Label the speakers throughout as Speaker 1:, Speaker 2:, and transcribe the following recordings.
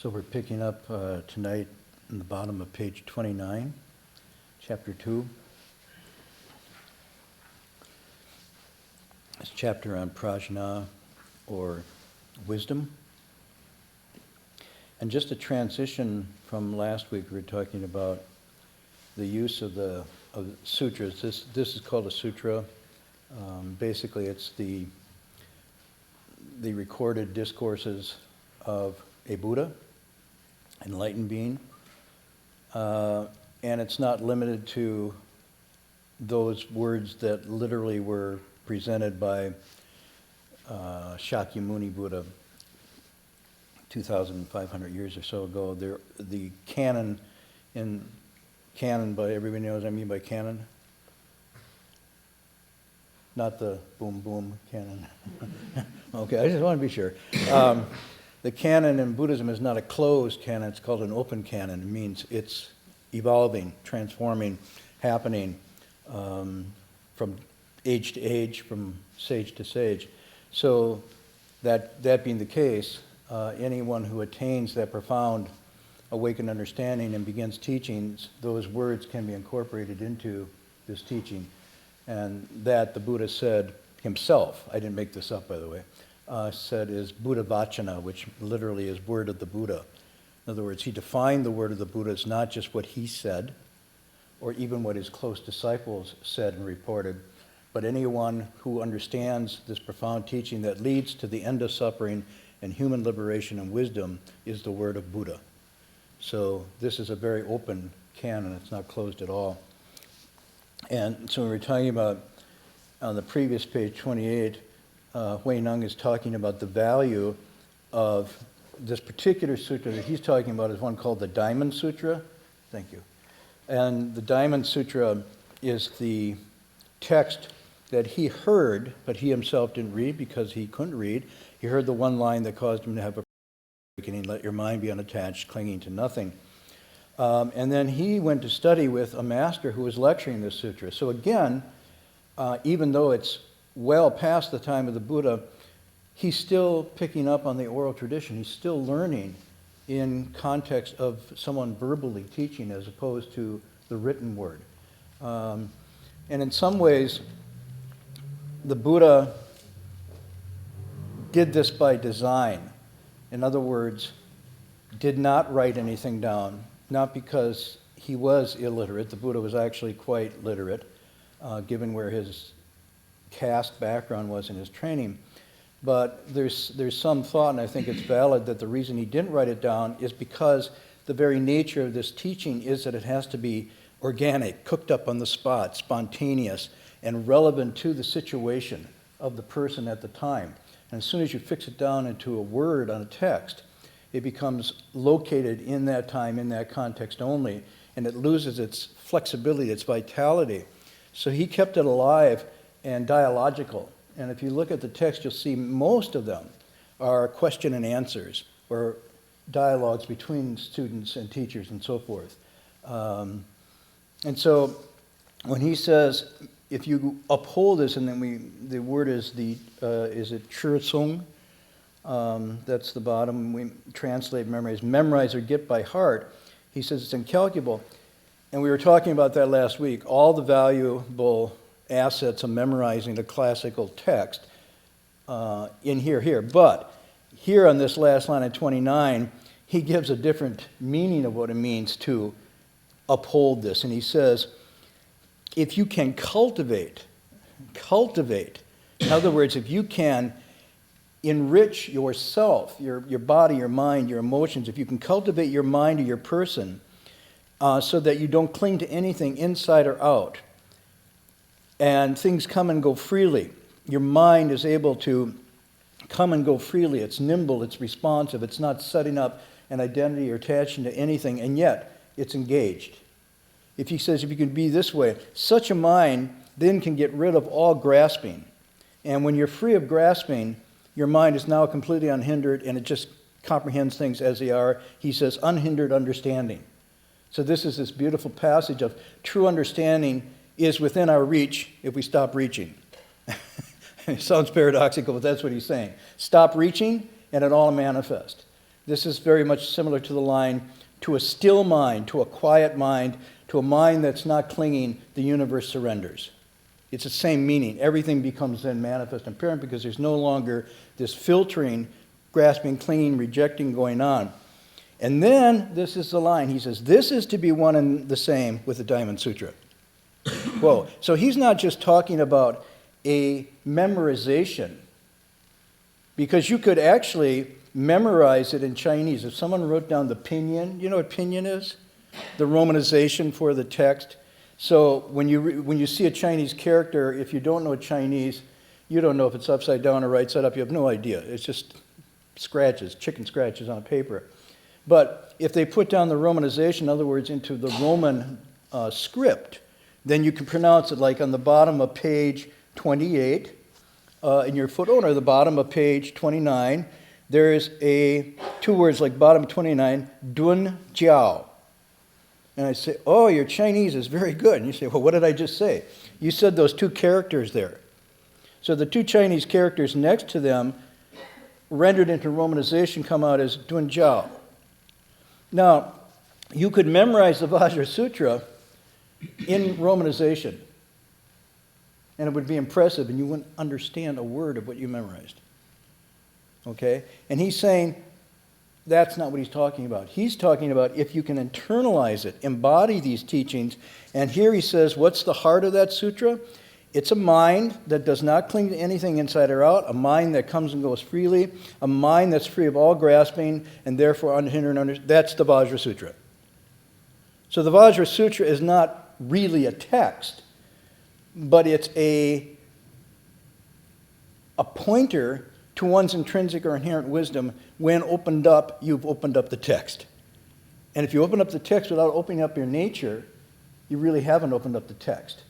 Speaker 1: So we're picking up tonight in the bottom of page 29, chapter 2. This chapter on prajna, or wisdom. And just a transition from last week, we were talking about the use of the sutras. This is called a sutra. Basically, it's the recorded discourses of a Buddha, enlightened being. And it's not limited to those words that literally were presented by Shakyamuni Buddha 2,500 years or so ago. The canon, by everybody knows what I mean by canon? Not the boom boom canon. Okay, I just want to be sure. The canon in Buddhism is not a closed canon, it's called an open canon. It means it's evolving, transforming, happening from age to age, from sage to sage. So that being the case, anyone who attains that profound awakened understanding and begins teachings, those words can be incorporated into this teaching. And that the Buddha said himself, I didn't make this up by the way, said is Buddha Vachana, which literally is word of the Buddha. In other words, he defined the word of the Buddha as not just what he said, or even what his close disciples said and reported, but anyone who understands this profound teaching that leads to the end of suffering and human liberation and wisdom is the word of Buddha. So this is a very open canon, it's not closed at all. And so we were talking about, on the previous page 28, Hui Neng is talking about the value of this particular sutra that he's talking about is one called the Diamond Sutra. Thank you. And the Diamond Sutra is the text that he heard, but he himself didn't read because he couldn't read. He heard the one line that caused him to have a awakening, let your mind be unattached, clinging to nothing. And then he went to study with a master who was lecturing this sutra. So again, even though it's well past the time of the Buddha, he's still picking up on the oral tradition. He's still learning in context of someone verbally teaching as opposed to the written word. And in some ways, the Buddha did this by design. In other words, did not write anything down, not because he was illiterate. The Buddha was actually quite literate, given where his caste background was in his training. But there's some thought, and I think it's valid, that the reason he didn't write it down is because the very nature of this teaching is that it has to be organic, cooked up on the spot, spontaneous, and relevant to the situation of the person at the time. And as soon as you fix it down into a word on a text, it becomes located in that time, in that context only, and it loses its flexibility, its vitality. So he kept it alive and dialogical. And if you look at the text, you'll see most of them are question and answers, or dialogues between students and teachers and so forth. And so when he says, if you uphold this, and then the word is is it Churtsung? That's the bottom. We translate memorize or get by heart. He says it's incalculable. And we were talking about that last week. All the valuable assets of memorizing the classical text in here. But here on this last line of 29, he gives a different meaning of what it means to uphold this. And he says, if you can cultivate, in other words, if you can enrich yourself, your body, your mind, your emotions, if you can cultivate your mind or your person so that you don't cling to anything inside or out, and things come and go freely. Your mind is able to come and go freely. It's nimble, it's responsive, it's not setting up an identity or attaching to anything, and yet it's engaged. If he says, if you can be this way, such a mind then can get rid of all grasping. And when you're free of grasping, your mind is now completely unhindered, and it just comprehends things as they are. He says, unhindered understanding. So this is this beautiful passage of true understanding is within our reach if we stop reaching. It sounds paradoxical, but that's what he's saying. Stop reaching, and it all manifests. This is very much similar to the line, to a still mind, to a quiet mind, to a mind that's not clinging, the universe surrenders. It's the same meaning. Everything becomes then manifest and apparent because there's no longer this filtering, grasping, clinging, rejecting going on. And then, this is the line. He says, this is to be one and the same with the Diamond Sutra. Whoa. So he's not just talking about a memorization, because you could actually memorize it in Chinese. If someone wrote down the pinyin, you know what pinyin is? The romanization for the text. So when you see a Chinese character, if you don't know Chinese, you don't know if it's upside down or right side up. You have no idea. It's just scratches, chicken scratches on a paper. But if they put down the romanization, in other words, into the Roman script, then you can pronounce it like on the bottom of page 28, in your footnote, the bottom of page 29, there's two words like bottom 29, Dun Jiao. And I say, oh, your Chinese is very good. And you say, well, what did I just say? You said those two characters there. So the two Chinese characters next to them, rendered into romanization, come out as Dun Jiao. Now, you could memorize the Vajra Sutra in romanization, and it would be impressive, and you wouldn't understand a word of what you memorized. Okay? And he's saying that's not what he's talking about. He's talking about if you can internalize it, embody these teachings, and here he says, what's the heart of that sutra? It's a mind that does not cling to anything inside or out, a mind that comes and goes freely, a mind that's free of all grasping, and therefore unhindered and understood. That's the Vajra Sutra. So the Vajra Sutra is not really a text, but it's a pointer to one's intrinsic or inherent wisdom. When opened up, you've opened up the text. And if you open up the text without opening up your nature, you really haven't opened up the text.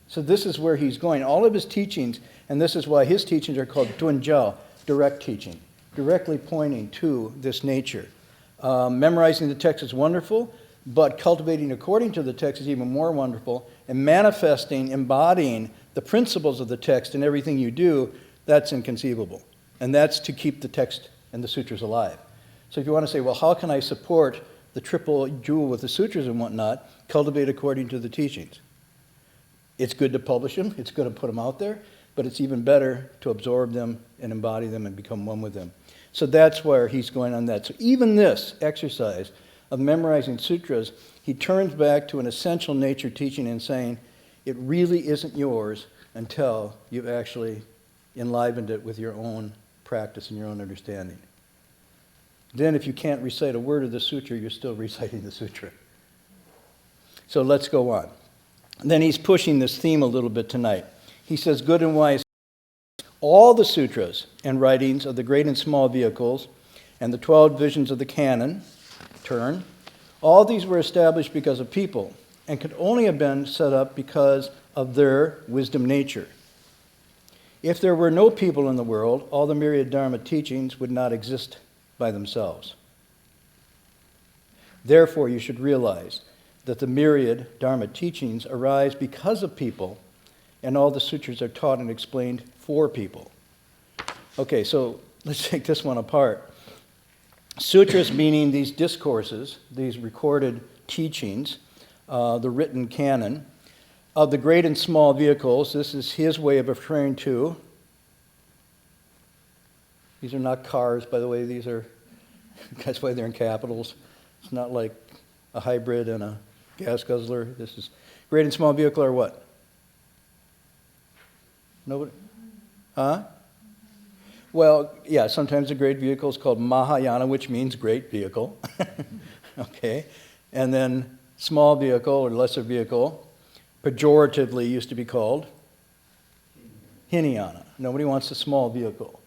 Speaker 1: So this is where he's going. All of his teachings, and this is why his teachings are called Dunjiao, direct teaching, directly pointing to this nature. Memorizing the text is wonderful, but cultivating according to the text is even more wonderful, and manifesting, embodying the principles of the text in everything you do, that's inconceivable. And that's to keep the text and the sutras alive. So if you want to say, well, how can I support the triple jewel with the sutras and whatnot? Cultivate according to the teachings. It's good to publish them, it's good to put them out there, but it's even better to absorb them and embody them and become one with them. So that's where he's going on that. So even this exercise of memorizing sutras, he turns back to an essential nature teaching and saying, it really isn't yours until you've actually enlivened it with your own practice and your own understanding. Then if you can't recite a word of the sutra, you're still reciting the sutra. So let's go on. Then he's pushing this theme a little bit tonight. He says, good and wise, all the sutras and writings of the great and small vehicles and the 12 visions of the canon, all these were established because of people and could only have been set up because of their wisdom nature. If there were no people in the world, all the myriad Dharma teachings would not exist by themselves. Therefore, you should realize that the myriad Dharma teachings arise because of people, and all the sutras are taught and explained for people. Okay, so let's take this one apart. Sutras meaning these discourses, these recorded teachings, the written canon, of the great and small vehicles. This is his way of referring to. These are not cars, by the way. These are, that's why they're in capitals. It's not like a hybrid and a gas guzzler. This is great and small vehicle are what? Nobody? Huh? Well, yeah, sometimes a great vehicle is called Mahayana, which means great vehicle. Okay. And then small vehicle or lesser vehicle, pejoratively used to be called Hinayana. Nobody wants a small vehicle.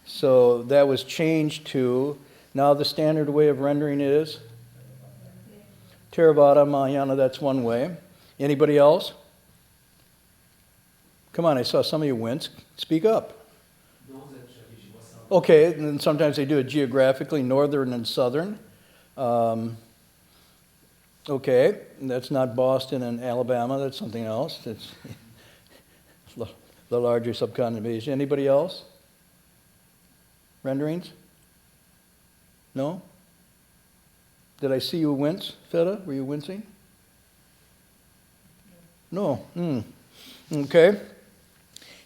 Speaker 1: So that was changed to, now the standard way of rendering it is Theravada, Mahayana, that's one way. Anybody else? Come on, I saw some of you wince. Speak up. Okay, and then sometimes they do it geographically, northern and southern. Okay, that's not Boston and Alabama, that's something else. That's the larger subcontinent of Asia. Anybody else? Renderings? No? Did I see you wince, Feta? Were you wincing? No. Okay.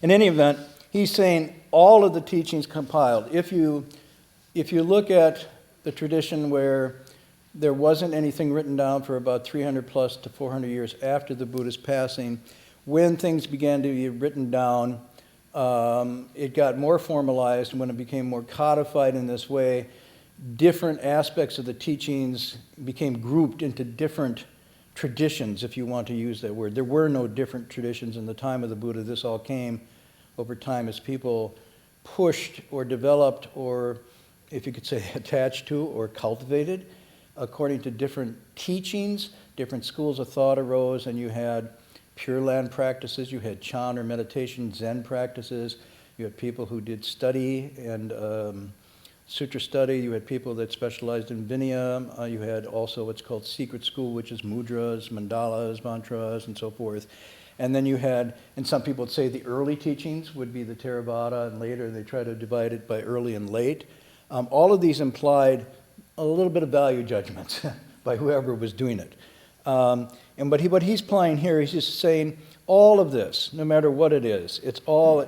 Speaker 1: In any event, he's saying all of the teachings compiled. If you look at the tradition where there wasn't anything written down for about 300 plus to 400 years after the Buddha's passing, when things began to be written down, it got more formalized, and when it became more codified in this way, different aspects of the teachings became grouped into different traditions, if you want to use that word. There were no different traditions in the time of the Buddha. This all came over time as people pushed or developed, or if you could say attached to or cultivated, according to different teachings, different schools of thought arose, and you had Pure Land practices, you had Chan or meditation, Zen practices, you had people who did study and sutra study, you had people that specialized in Vinaya, you had also what's called secret school, which is mudras, mandalas, mantras, and so forth. And then you had, and some people would say the early teachings would be the Theravada, and later they try to divide it by early and late. All of these implied a little bit of value judgments by whoever was doing it. But what he's applying here, he's just saying all of this, no matter what it is, it's all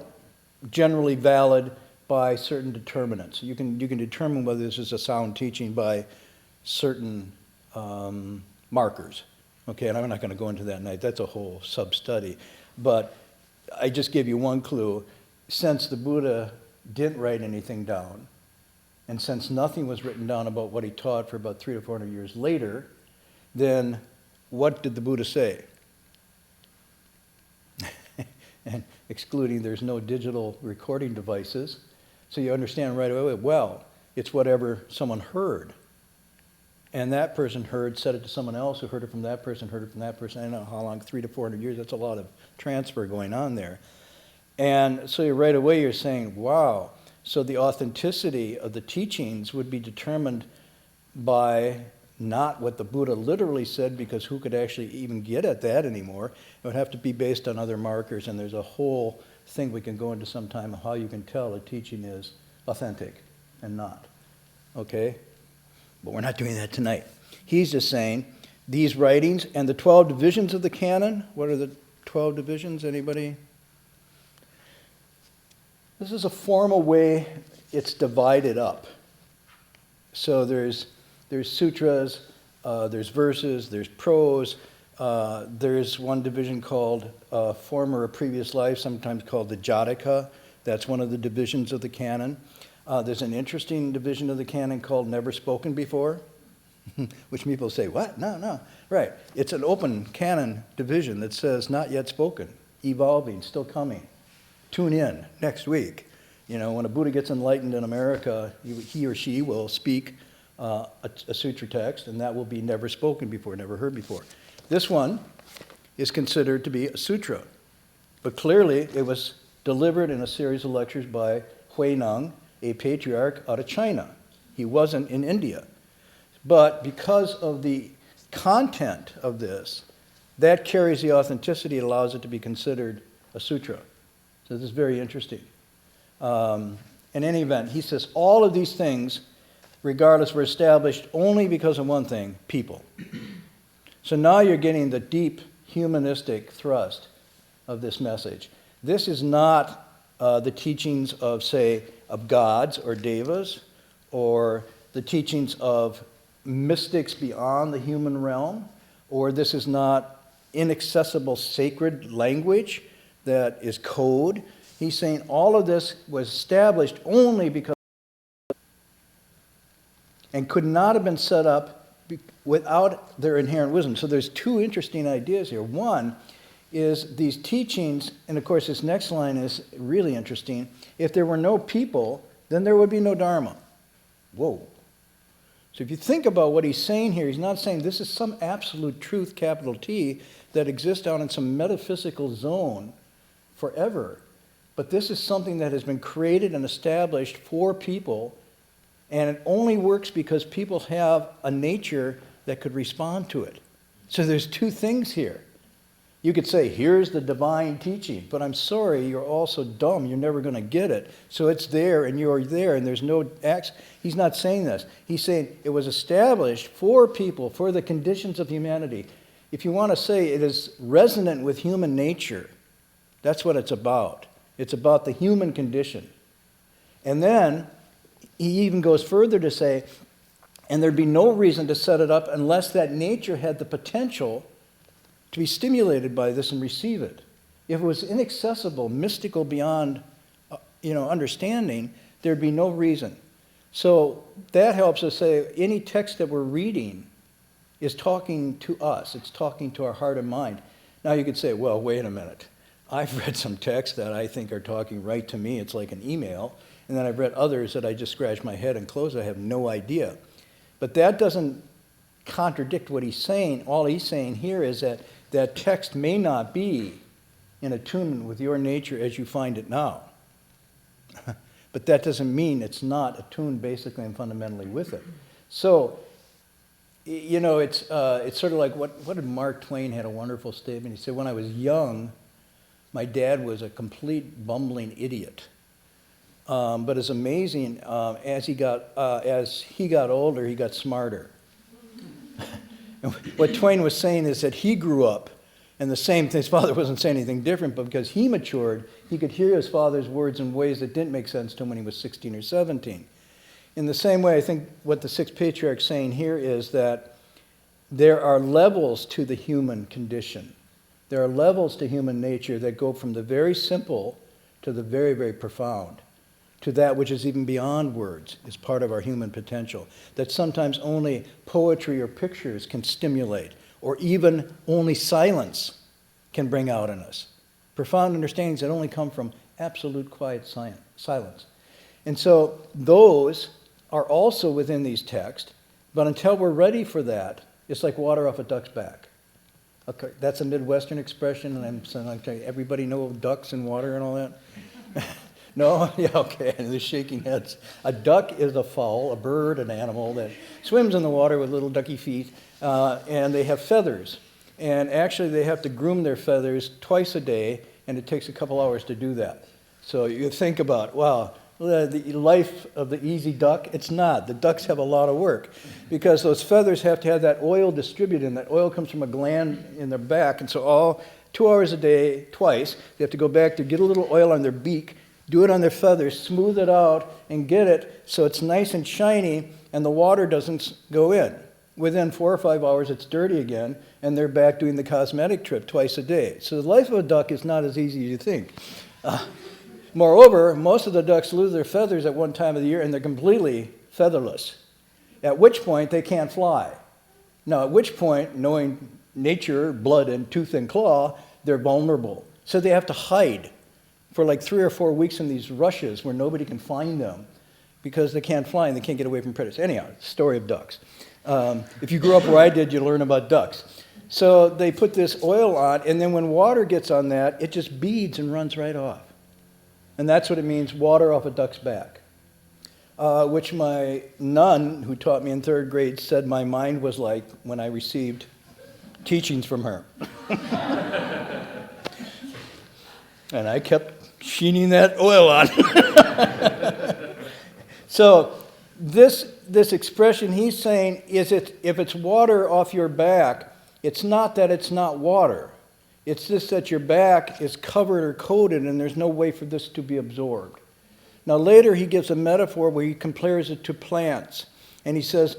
Speaker 1: generally valid by certain determinants. You can determine whether this is a sound teaching by certain markers. Okay, and I'm not going to go into that tonight. That's a whole sub-study. But I just gave you one clue. Since the Buddha didn't write anything down, and since nothing was written down about what he taught for about 300 to 400 years later, then what did the Buddha say? And excluding there's no digital recording devices, so you understand right away, well, it's whatever someone heard. And that person heard, said it to someone else who heard it from that person, heard it from that person. I don't know how long, 300 to 400 years, that's a lot of transfer going on there. And so right away you're saying, wow, so the authenticity of the teachings would be determined by not what the Buddha literally said, because who could actually even get at that anymore? It would have to be based on other markers, and there's a whole thing we can go into sometime of how you can tell a teaching is authentic and not. Okay? But we're not doing that tonight. He's just saying these writings and the 12 divisions of the canon. What are the 12 divisions? Anybody? This is a formal way it's divided up. So there's sutras, there's verses, there's prose. There's one division called former or previous life, sometimes called the Jataka. That's one of the divisions of the canon. There's an interesting division of the canon called Never Spoken Before, which people say, what? No. Right. It's an open canon division that says not yet spoken, evolving, still coming. Tune in next week. You know, when a Buddha gets enlightened in America, he or she will speak a sutra text, and that will be never spoken before, never heard before. This one is considered to be a sutra, but clearly it was delivered in a series of lectures by Hui Neng, a patriarch out of China. He wasn't in India. But because of the content of this, that carries the authenticity, it allows it to be considered a sutra. So this is very interesting. In any event, he says all of these things, regardless, were established only because of one thing, people. So now you're getting the deep humanistic thrust of this message. This is not the teachings of, say, of gods or devas, or the teachings of mystics beyond the human realm, or this is not inaccessible sacred language that is code. He's saying all of this was established only because and could not have been set up without their inherent wisdom. So there's two interesting ideas here. One is these teachings, and of course this next line is really interesting. If there were no people, then there would be no Dharma. Whoa. So if you think about what he's saying here, he's not saying this is some absolute truth, capital T, that exists out in some metaphysical zone forever. But this is something that has been created and established for people, and it only works because people have a nature that could respond to it. So there's two things here. You could say, here's the divine teaching, but I'm sorry, you're all so dumb, you're never going to get it. So it's there, and you're there, and there's no acts. He's not saying this. He's saying it was established for people, for the conditions of humanity. If you want to say it is resonant with human nature, that's what it's about. It's about the human condition. And then he even goes further to say, and there'd be no reason to set it up unless that nature had the potential to be stimulated by this and receive it. If it was inaccessible, mystical beyond understanding, there'd be no reason. So that helps us say any text that we're reading is talking to us. It's talking to our heart and mind. Now you could say, well, wait a minute. I've read some texts that I think are talking right to me. It's like an email. And then I've read others that I just scratch my head and close. I have no idea. But that doesn't contradict what he's saying. All he's saying here is that that text may not be in attunement with your nature as you find it now. But that doesn't mean it's not attuned basically and fundamentally with it. So, it's sort of like what did Mark Twain had a wonderful statement. He said, when I was young, my dad was a complete bumbling idiot. But it's amazing, as he got older, he got smarter. What Twain was saying is that he grew up, and the same thing, his father wasn't saying anything different, but because he matured, he could hear his father's words in ways that didn't make sense to him when he was 16 or 17. In the same way, I think what the Sixth Patriarch is saying here is that there are levels to the human condition. There are levels to human nature that go from the very simple to the very, very profound, to that which is even beyond words, is part of our human potential, that sometimes only poetry or pictures can stimulate, or even only silence can bring out in us. Profound understandings that only come from absolute quiet silence. And so those are also within these texts, but until we're ready for that, it's like water off a duck's back. Okay, that's a Midwestern expression, and I'm saying, like, everybody know ducks and water and all that? No? Yeah, okay, and they're shaking heads. A duck is a fowl, a bird, an animal that swims in the water with little ducky feet, and they have feathers. And actually, they have to groom their feathers twice a day, and it takes a couple hours to do that. So you think about, wow, the life of the easy duck, it's not. The ducks have a lot of work because those feathers have to have that oil distributed, and that oil comes from a gland in their back, and so all 2 hours a day, twice, they have to go back to get a little oil on their beak, do it on their feathers, smooth it out, and get it so it's nice and shiny, and the water doesn't go in. Within 4 or 5 hours, it's dirty again, and they're back doing the cosmetic trip twice a day. So the life of a duck is not as easy as you think. Moreover, most of the ducks lose their feathers at one time of the year, and they're completely featherless, at which point they can't fly. Now, at which point, knowing nature, blood, and tooth and claw, they're vulnerable. So they have to hide for like 3 or 4 weeks in these rushes where nobody can find them because they can't fly and they can't get away from predators. Anyhow, story of ducks. If you grew up where I did, you learn about ducks. So they put this oil on, and then when water gets on that, it just beads and runs right off. And that's what it means, water off a duck's back. Which my nun, who taught me in 3rd grade, said my mind was like when I received teachings from her. And I kept sheening that oil on. So this expression he's saying is if it's water off your back, it's not that it's not water. It's just that your back is covered or coated and there's no way for this to be absorbed. Now later he gives a metaphor where he compares it to plants. And he says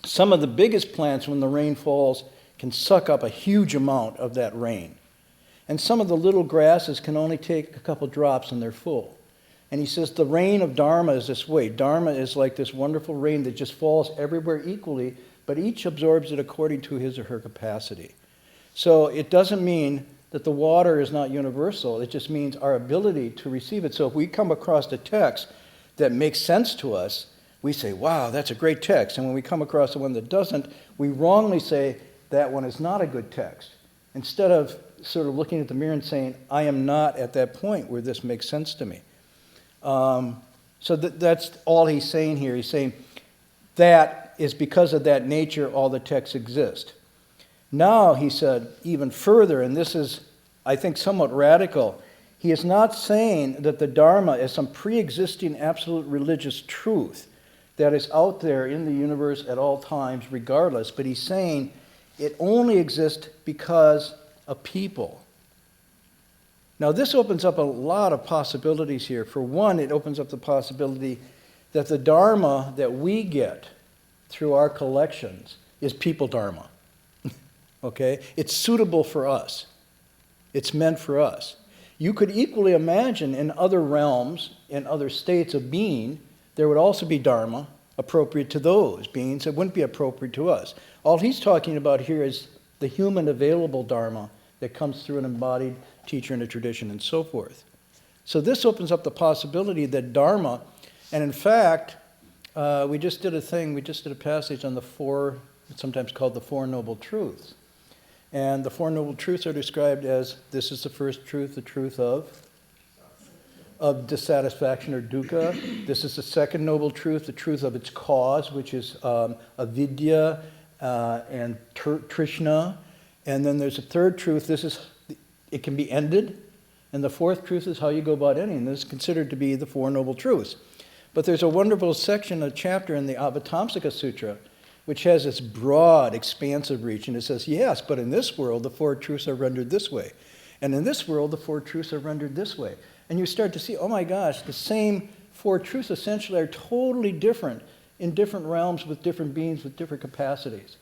Speaker 1: some of the biggest plants when the rain falls can suck up a huge amount of that rain. And some of the little grasses can only take a couple drops and they're full. And he says the rain of Dharma is this way. Dharma is like this wonderful rain that just falls everywhere equally, but each absorbs it according to his or her capacity. So it doesn't mean that the water is not universal. It just means our ability to receive it. So if we come across a text that makes sense to us, we say, wow, that's a great text. And when we come across the one that doesn't, we wrongly say that one is not a good text. Instead of sort of looking at the mirror and saying, I am not at that point where this makes sense to me. So that's all he's saying here. He's saying that is because of that nature all the texts exist. Now, he said, even further, and this is, I think, somewhat radical, he is not saying that the Dharma is some pre-existing absolute religious truth that is out there in the universe at all times, regardless, but he's saying it only exists because of people. Now, this opens up a lot of possibilities here. For one, it opens up the possibility that the Dharma that we get through our collections is people Dharma. Okay? It's suitable for us. It's meant for us. You could equally imagine in other realms, in other states of being, there would also be Dharma appropriate to those beings that wouldn't be appropriate to us. All he's talking about here is the human available Dharma that comes through an embodied teacher in a tradition and so forth. So this opens up the possibility that Dharma, and in fact, we just did a passage on the four, it's sometimes called the Four Noble Truths. And the Four Noble Truths are described as, this is the first truth, the truth of dissatisfaction or dukkha. This is the second noble truth, the truth of its cause, which is avidya and trishna. And then there's a third truth, it can be ended. And the fourth truth is how you go about ending. This is considered to be the Four Noble Truths. But there's a wonderful section, a chapter in the Avatamsaka Sutra, which has this broad, expansive reach. And it says, yes, but in this world, the four truths are rendered this way. And in this world, the four truths are rendered this way. And you start to see, oh my gosh, the same four truths essentially are totally different in different realms with different beings with different capacities.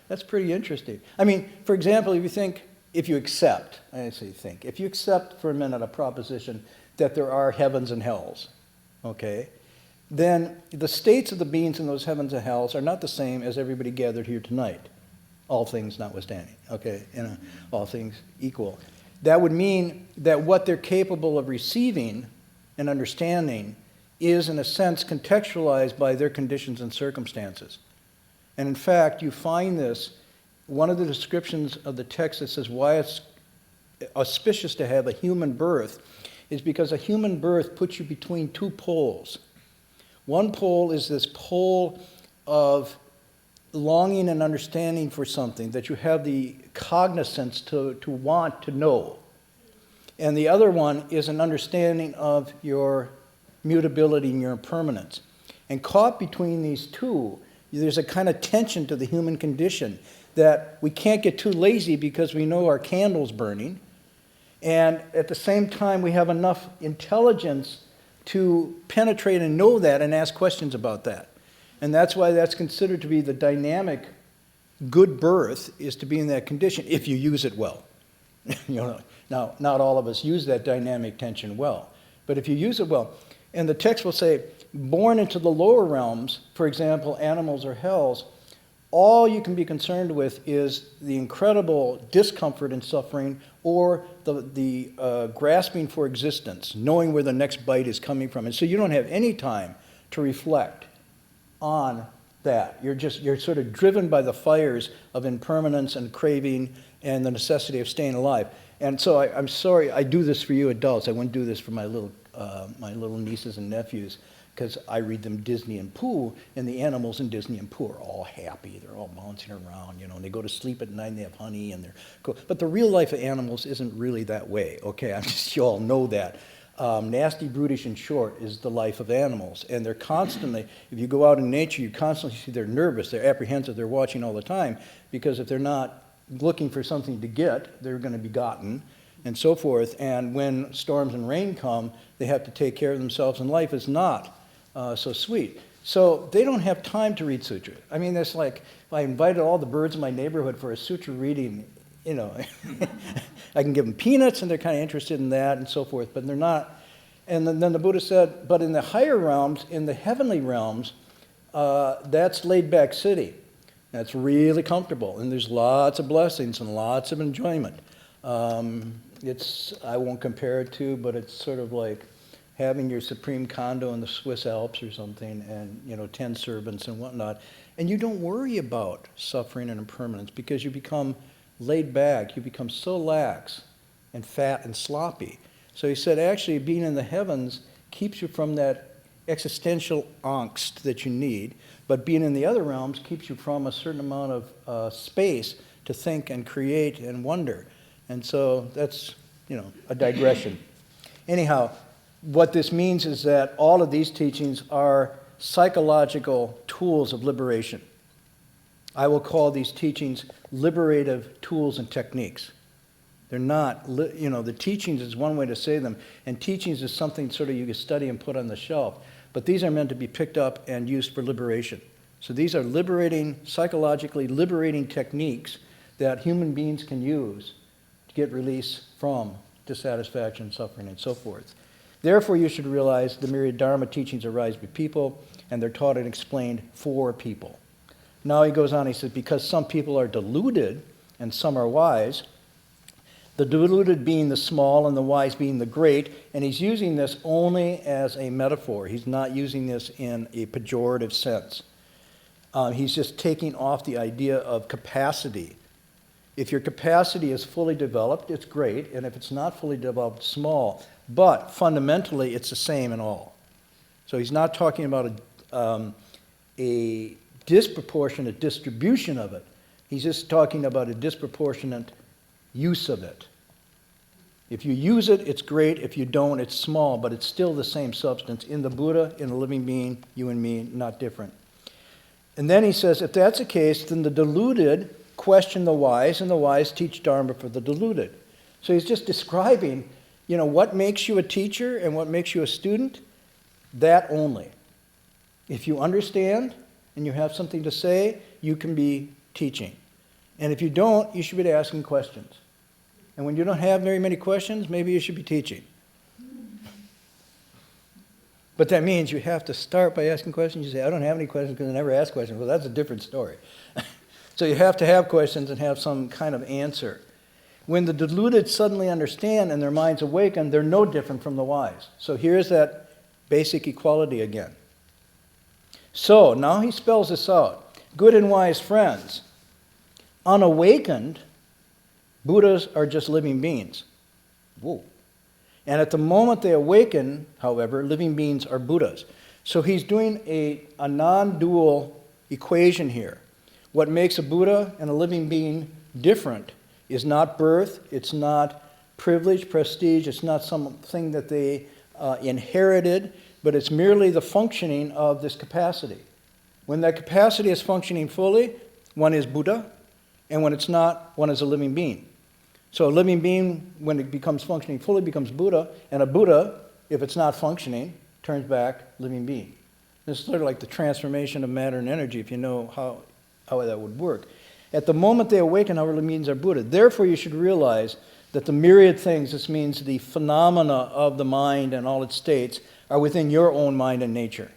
Speaker 1: That's pretty interesting. I mean, for example, if you accept for a minute a proposition that there are heavens and hells, okay, then the states of the beings in those heavens and hells are not the same as everybody gathered here tonight, all things notwithstanding, okay, all things equal. That would mean that what they're capable of receiving and understanding is, in a sense, contextualized by their conditions and circumstances. And in fact, you find this, one of the descriptions of the text that says why it's auspicious to have a human birth is because a human birth puts you between two poles. One pole is this pole of longing and understanding for something, that you have the cognizance to want to know. And the other one is an understanding of your mutability and your impermanence. And caught between these two, there's a kind of tension to the human condition that we can't get too lazy because we know our candle's burning. And at the same time, we have enough intelligence to penetrate and know that and ask questions about that. And that's why that's considered to be the dynamic good birth, is to be in that condition if you use it well. Now, not all of us use that dynamic tension well, but if you use it well, and the text will say, born into the lower realms, for example, animals or hells, all you can be concerned with is the incredible discomfort and suffering, or the grasping for existence, knowing where the next bite is coming from. And so you don't have any time to reflect on that. You're sort of driven by the fires of impermanence and craving and the necessity of staying alive. And so I'm sorry, I do this for you adults. I wouldn't do this for my little nieces and nephews, because I read them Disney and Pooh, and the animals in Disney and Pooh are all happy. They're all bouncing around, and they go to sleep at night and they have honey, and they're cool. But the real life of animals isn't really that way, okay? You all know that. Nasty, brutish, and short is the life of animals. And they're constantly, if you go out in nature, you constantly see they're nervous, they're apprehensive, they're watching all the time, because if they're not looking for something to get, they're going to be gotten, and so forth. And when storms and rain come, they have to take care of themselves, and life is not so sweet. So they don't have time to read sutra. I mean, it's like, if I invited all the birds in my neighborhood for a sutra reading, I can give them peanuts, and they're kind of interested in that, and so forth, but they're not. And then the Buddha said, but in the higher realms, in the heavenly realms, that's laid-back city. That's really comfortable, and there's lots of blessings and lots of enjoyment. I won't compare it to, but it's sort of like having your supreme condo in the Swiss Alps or something, and 10 servants and whatnot, and you don't worry about suffering and impermanence because you become laid back, you become so lax and fat and sloppy. So he said, actually, being in the heavens keeps you from that existential angst that you need, but being in the other realms keeps you from a certain amount of space to think and create and wonder. And so that's, a digression. Anyhow, what this means is that all of these teachings are psychological tools of liberation. I will call these teachings liberative tools and techniques. They're not, the teachings is one way to say them, and teachings is something sort of you can study and put on the shelf. But these are meant to be picked up and used for liberation. So these are psychologically liberating techniques that human beings can use to get release from dissatisfaction, suffering, and so forth. Therefore, you should realize the myriad Dharma teachings arise by people, and they're taught and explained for people. Now he goes on, he says, because some people are deluded and some are wise, the deluded being the small and the wise being the great, and he's using this only as a metaphor. He's not using this in a pejorative sense. He's just taking off the idea of capacity. If your capacity is fully developed, it's great, and if it's not fully developed, small. But fundamentally, it's the same in all. So he's not talking about a disproportionate distribution of it. He's just talking about a disproportionate use of it. If you use it, it's great. If you don't, it's small, but it's still the same substance. In the Buddha, in a living being, you and me, not different. And then he says, if that's the case, then the deluded question the wise, and the wise teach Dharma for the deluded. So he's just describing, what makes you a teacher and what makes you a student? That only. If you understand and you have something to say, you can be teaching. And if you don't, you should be asking questions. And when you don't have very many questions, maybe you should be teaching. But that means you have to start by asking questions. You say, I don't have any questions because I never ask questions. Well, that's a different story. So you have to have questions and have some kind of answer. When the deluded suddenly understand and their minds awaken, they're no different from the wise. So here's that basic equality again. So now he spells this out. Good and wise friends. Unawakened, Buddhas are just living beings. Whoa. And at the moment they awaken, however, living beings are Buddhas. So he's doing a non-dual equation here. What makes a Buddha and a living being different is not birth, it's not privilege, prestige, it's not something that they inherited, but it's merely the functioning of this capacity. When that capacity is functioning fully, one is Buddha, and when it's not, one is a living being. So a living being, when it becomes functioning fully, becomes Buddha, and a Buddha, if it's not functioning, turns back living being. This is sort of like the transformation of matter and energy, if you know how that would work. At the moment they awaken, however, living beings are Buddha. Therefore, you should realize that the myriad things, this means the phenomena of the mind and all its states, are within your own mind and nature.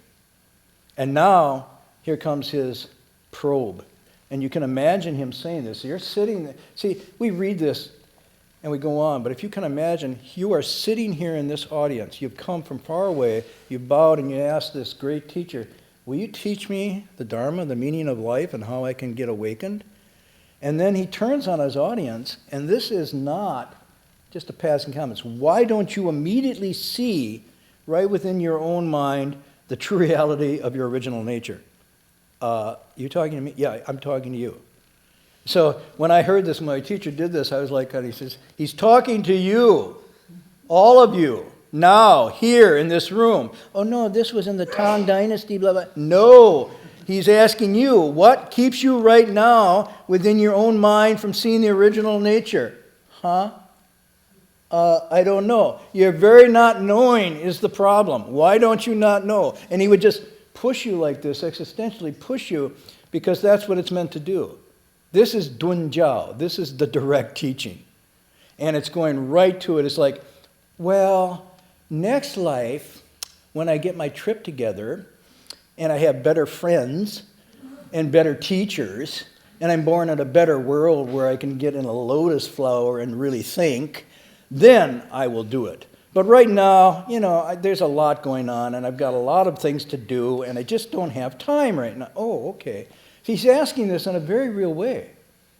Speaker 1: And now, here comes his probe. And you can imagine him saying this. You're sitting there. See, we read this and we go on, but if you can imagine, you are sitting here in this audience. You've come from far away, you bowed and you asked this great teacher, will you teach me the Dharma, the meaning of life, and how I can get awakened? And then he turns on his audience, and this is not just a passing comment. Why don't you immediately see, right within your own mind, the true reality of your original nature? You talking to me? Yeah, I'm talking to you. So when I heard this, when my teacher did this, I was like, he says, he's talking to you, all of you, now, here in this room. Oh no, this was in the Tang Dynasty, blah, blah. No, he's asking you, what keeps you right now within your own mind from seeing the original nature? Huh? I don't know. Your very not knowing is the problem. Why don't you not know? And he would just push you like this, existentially push you, because that's what it's meant to do. This is Dun Jiao. This is the direct teaching. And it's going right to it. It's like, well, next life, when I get my trip together, and I have better friends and better teachers, and I'm born in a better world where I can get in a lotus flower and really think, then I will do it. But right now, there's a lot going on, and I've got a lot of things to do, and I just don't have time right now. Oh, okay. He's asking this in a very real way.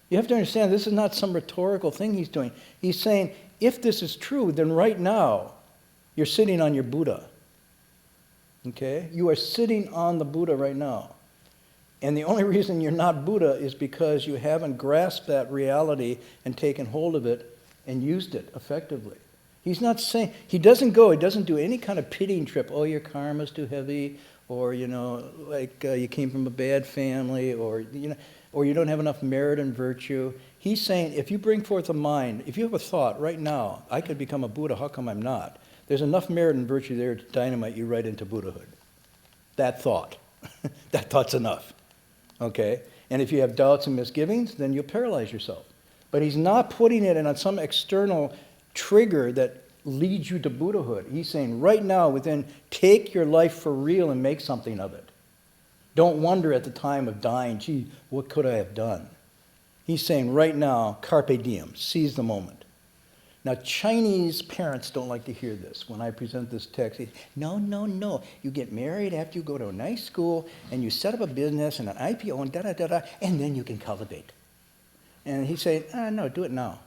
Speaker 1: You have to understand, this is not some rhetorical thing he's doing. He's saying, if this is true, then right now, you're sitting on your Buddha. Okay? You are sitting on the Buddha right now. And the only reason you're not Buddha is because you haven't grasped that reality and taken hold of it and used it effectively. He's not saying, he doesn't do any kind of pitying trip. Oh, your karma's too heavy, or, you came from a bad family, or you don't have enough merit and virtue. He's saying, if you bring forth a mind, if you have a thought right now, I could become a Buddha, how come I'm not? There's enough merit and virtue there to dynamite you right into Buddhahood. That thought. That thought's enough. Okay? And if you have doubts and misgivings, then you'll paralyze yourself. But he's not putting it in some external trigger that leads you to Buddhahood. He's saying, right now, take your life for real and make something of it. Don't wonder at the time of dying, gee, what could I have done? He's saying, right now, carpe diem, seize the moment. Now, Chinese parents don't like to hear this. When I present this text, they say, no. You get married after you go to a nice school, and you set up a business and an IPO and da-da-da-da, and then you can cultivate. And he's saying, no, do it now.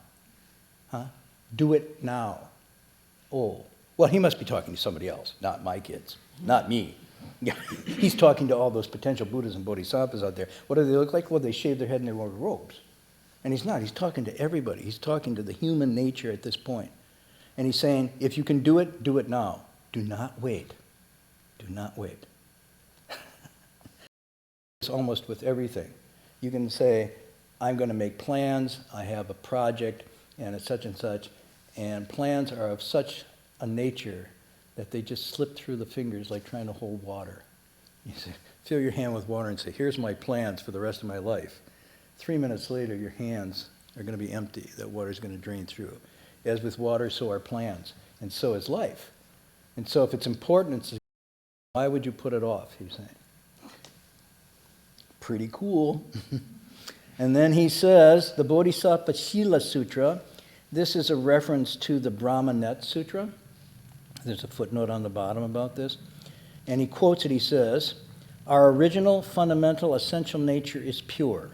Speaker 1: Huh? Do it now. Oh. Well, he must be talking to somebody else, not my kids, not me. Yeah. He's talking to all those potential Buddhas and Bodhisattvas out there. What do they look like? Well, they shave their head and they wear robes. And he's not. He's talking to everybody. He's talking to the human nature at this point. And he's saying, if you can do it now. Do not wait. Do not wait. It's almost with everything. You can say, I'm going to make plans. I have a project, and it's such and such. And plans are of such a nature that they just slip through the fingers like trying to hold water. You say, fill your hand with water and say, here's my plans for the rest of my life. 3 minutes later, your hands are going to be empty. That water is going to drain through. As with water, so are plans. And so is life. And so if it's important, why would you put it off, he's saying. Pretty cool. And then he says, the Bodhisattva Shila Sutra, this is a reference to the Brahmanet Sutra. There's a footnote on the bottom about this. And he quotes it, he says, our original, fundamental, essential nature is pure.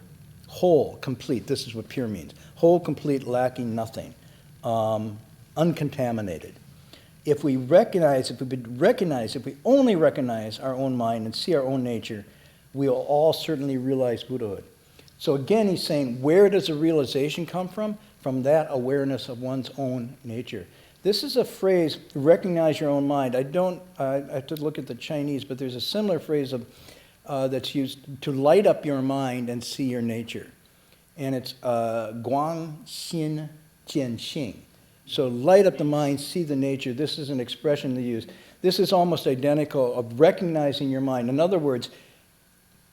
Speaker 1: Whole, complete, this is what pure means. Whole, complete, lacking nothing. Uncontaminated. If we only recognize our own mind and see our own nature, we'll all certainly realize Buddhahood. So again, he's saying, where does the realization come from? From that awareness of one's own nature. This is a phrase, recognize your own mind. I have to look at the Chinese, but there's a similar phrase that's used to light up your mind and see your nature. And it's Guang Xin Jian Xing. So light up the mind, see the nature. This is an expression they use. This is almost identical of recognizing your mind. In other words,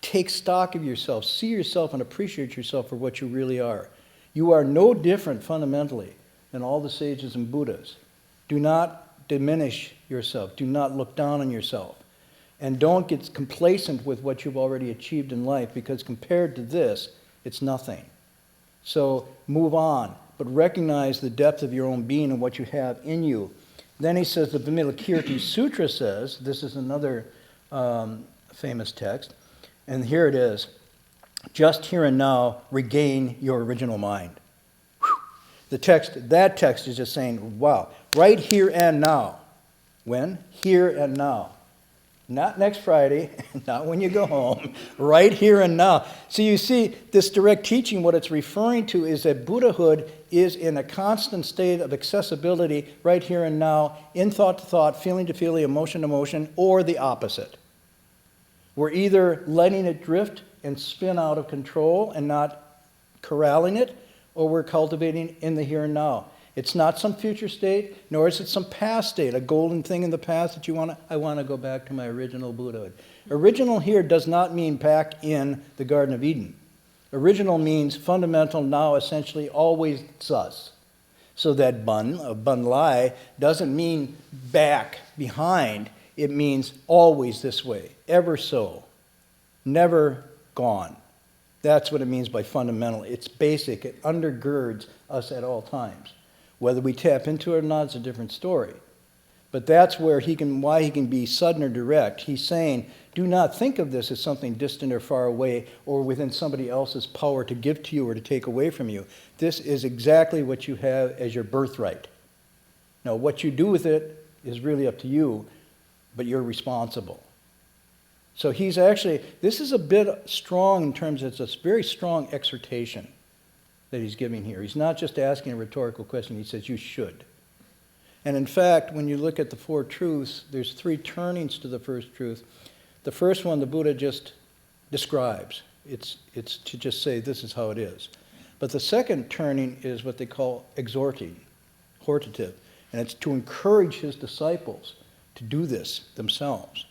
Speaker 1: take stock of yourself, see yourself and appreciate yourself for what you really are. You are no different fundamentally than all the sages and Buddhas. Do not diminish yourself. Do not look down on yourself. And don't get complacent with what you've already achieved in life, because compared to this, it's nothing. So move on, but recognize the depth of your own being and what you have in you. Then he says, the Vimalakirti Sutra says, this is another famous text, and here it is, just here and now, regain your original mind. That text is just saying, wow, right here and now. When? Here and now. Not next Friday, not when you go home, right here and now. So you see, this direct teaching, what it's referring to is that Buddhahood is in a constant state of accessibility right here and now, in thought to thought, feeling to feeling, emotion to emotion, or the opposite. We're either letting it drift and spin out of control and not corralling it, or we're cultivating in the here and now. It's not some future state, nor is it some past state, a golden thing in the past that I want to go back to my original Buddhahood. Original here does not mean back in the Garden of Eden. Original means fundamental, now essentially always thus. So that bun lai, doesn't mean back, behind. It means always this way, ever so, never gone. That's what it means by fundamental. It's basic. It undergirds us at all times. Whether we tap into it or not is a different story. But that's why he can be sudden or direct. He's saying, do not think of this as something distant or far away or within somebody else's power to give to you or to take away from you. This is exactly what you have as your birthright. Now, what you do with it is really up to you, but you're responsible. So he's actually, this is a bit strong in terms of, it's a very strong exhortation that he's giving here. He's not just asking a rhetorical question, he says you should. And in fact, when you look at the Four Truths, there's three turnings to the first truth. The first one the Buddha just describes. It's to just say this is how it is. But the second turning is what they call exhorting, hortative. And it's to encourage his disciples to do this themselves.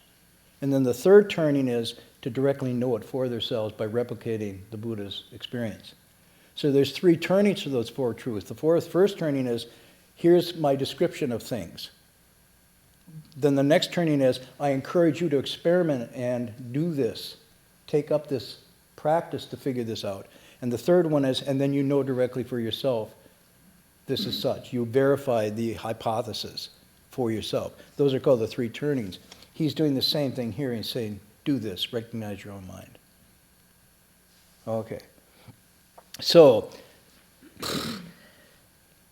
Speaker 1: And then the third turning is to directly know it for themselves by replicating the Buddha's experience. So there's three turnings to those four truths. The first turning is, here's my description of things. Then the next turning is, I encourage you to experiment and do this. Take up this practice to figure this out. And the third one is, and then you know directly for yourself, this is such. You verify the hypothesis for yourself. Those are called the three turnings. He's doing the same thing here. He's saying, do this, recognize your own mind. Okay. So,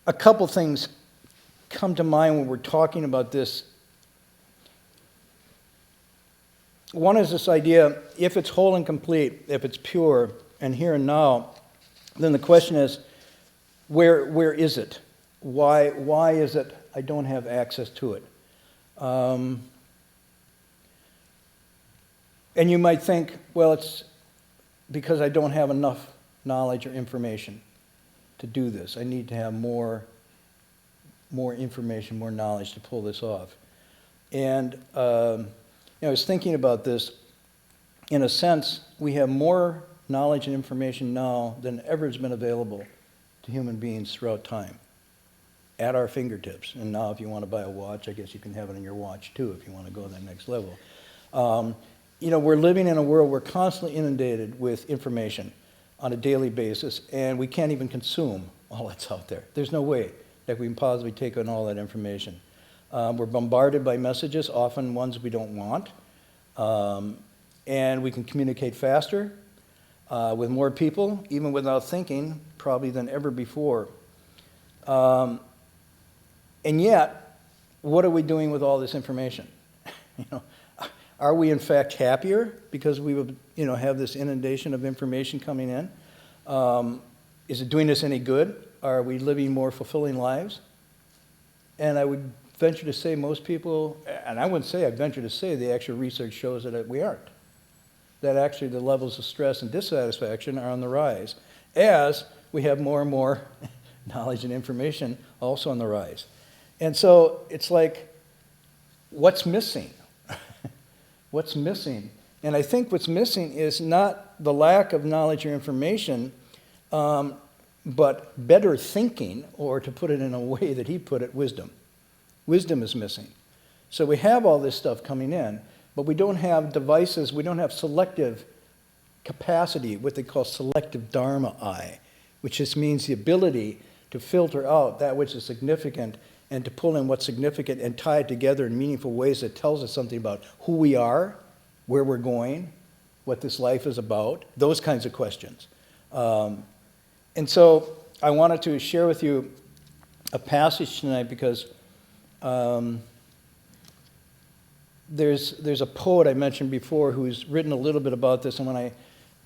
Speaker 1: a couple things come to mind when we're talking about this. One is this idea, if it's whole and complete, if it's pure and here and now, then the question is, where is it? Why is it I don't have access to it? And you might think, well, it's because I don't have enough knowledge or information to do this. I need to have more information, more knowledge to pull this off. And I was thinking about this. In a sense, we have more knowledge and information now than ever has been available to human beings throughout time, at our fingertips. And now if you want to buy a watch, I guess you can have it in your watch too if you want to go to that next level. We're living in a world we're constantly inundated with information on a daily basis, and we can't even consume all that's out there. There's no way that we can possibly take on all that information. We're bombarded by messages, often ones we don't want, and we can communicate faster with more people, even without thinking, probably than ever before. And yet, what are we doing with all this information? Are we in fact happier because we would, have this inundation of information coming in? Is it doing us any good? Are we living more fulfilling lives? And I would venture to say most people, and I wouldn't say, I'd venture to say the actual research shows that we aren't. That actually the levels of stress and dissatisfaction are on the rise as we have more and more knowledge and information also on the rise. And so it's like, what's missing? What's missing? And I think what's missing is not the lack of knowledge or information, but better thinking, or to put it in a way that he put it, wisdom. Wisdom is missing. So we have all this stuff coming in, but we don't have devices, we don't have selective capacity, what they call selective dharma eye, which just means the ability to filter out that which is significant and to pull in what's significant and tie it together in meaningful ways that tells us something about who we are, where we're going, what this life is about, those kinds of questions. And so I wanted to share with you a passage tonight because there's a poet I mentioned before who's written a little bit about this, and when I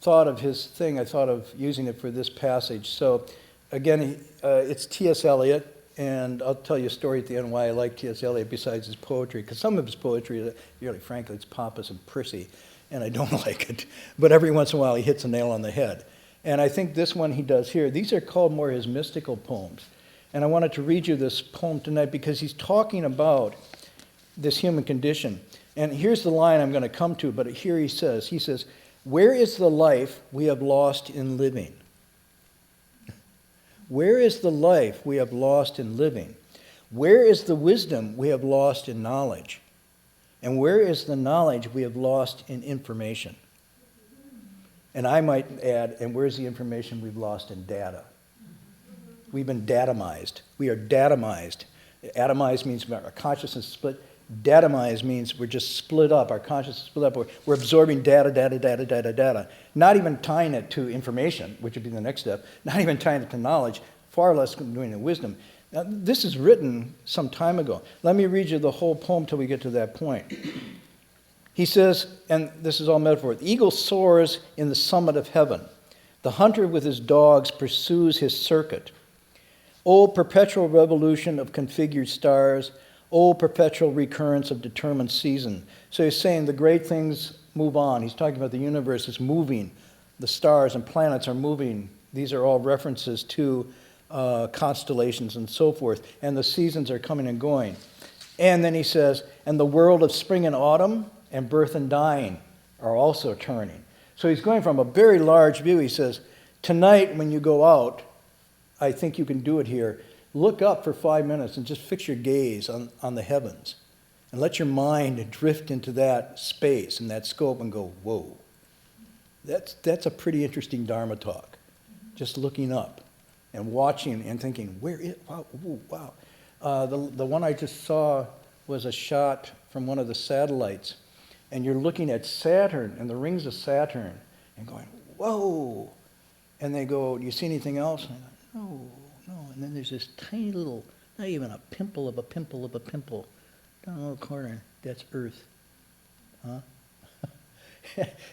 Speaker 1: thought of his thing, I thought of using it for this passage. So again, it's T.S. Eliot, and I'll tell you a story at the end why I like T.S. Eliot besides his poetry, because some of his poetry, really frankly, it's pompous and prissy, and I don't like it. But every once in a while he hits a nail on the head. And I think this one he does here, these are called more his mystical poems. And I wanted to read you this poem tonight because he's talking about this human condition. And here's the line I'm going to come to, but here he says, where is the life we have lost in living? Where is the life we have lost in living? Where is the wisdom we have lost in knowledge? And where is the knowledge we have lost in information? And I might add, and where's the information we've lost in data? We've been datamized. We are datamized. Atomized means our consciousness is split. Datamized means we're just split up. Our consciousness is split up. We're absorbing data. Not even tying it to information, which would be the next step. Not even tying it to knowledge. Far less doing it wisdom. Now, this is written some time ago. Let me read you the whole poem till we get to that point. He says, and this is all metaphor, the eagle soars in the summit of heaven. The hunter with his dogs pursues his circuit. O perpetual revolution of configured stars, O perpetual recurrence of determined season. So he's saying the great things move on. He's talking about the universe is moving. The stars and planets are moving. These are all references to constellations and so forth. And the seasons are coming and going. And then he says, and the world of spring and autumn and birth and dying are also turning. So he's going from a very large view. He says, tonight when you go out, I think you can do it here. Look up for 5 minutes and just fix your gaze on the heavens. And let your mind drift into that space and that scope and go, whoa. That's a pretty interesting Dharma talk. Just looking up and watching and thinking, where is, wow, ooh, wow. The one I just saw was a shot from one of the satellites. And you're looking at Saturn and the rings of Saturn and going, whoa. And they go, do you see anything else? And I go, no. And then there's this tiny little, not even a pimple of a pimple of a pimple down in the little corner. That's Earth. Huh?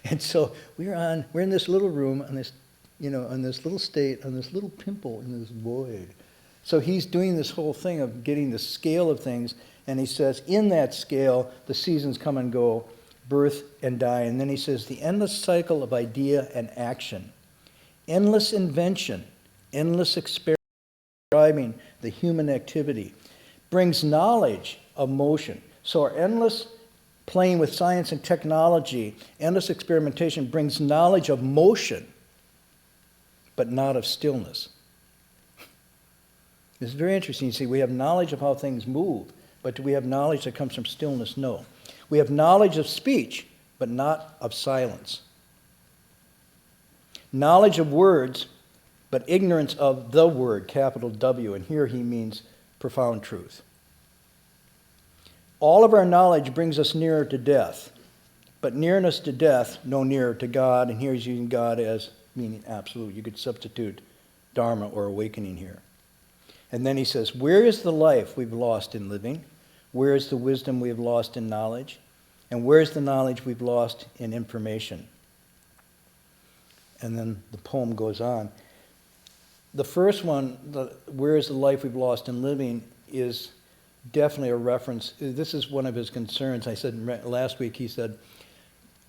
Speaker 1: And so we're in this little room on this, on this little state, on this little pimple in this void. So he's doing this whole thing of getting the scale of things, and he says, in that scale, the seasons come and go, birth and die. And then he says, the endless cycle of idea and action, endless invention, endless experiment, describing the human activity, brings knowledge of motion. So our endless playing with science and technology, endless experimentation brings knowledge of motion, but not of stillness. It's very interesting. You see, we have knowledge of how things move, but do we have knowledge that comes from stillness? No. We have knowledge of speech, but not of silence. Knowledge of words, but ignorance of the word, capital W, and here he means profound truth. All of our knowledge brings us nearer to death, but nearness to death, no nearer to God, and here he's using God as meaning absolute. You could substitute Dharma or awakening here. And then he says, where is the life we've lost in living? Where is the wisdom we've lost in knowledge? And where is the knowledge we've lost in information? And then the poem goes on. The first one, where is the life we've lost in living, is definitely a reference. This is one of his concerns. I said last week, he said,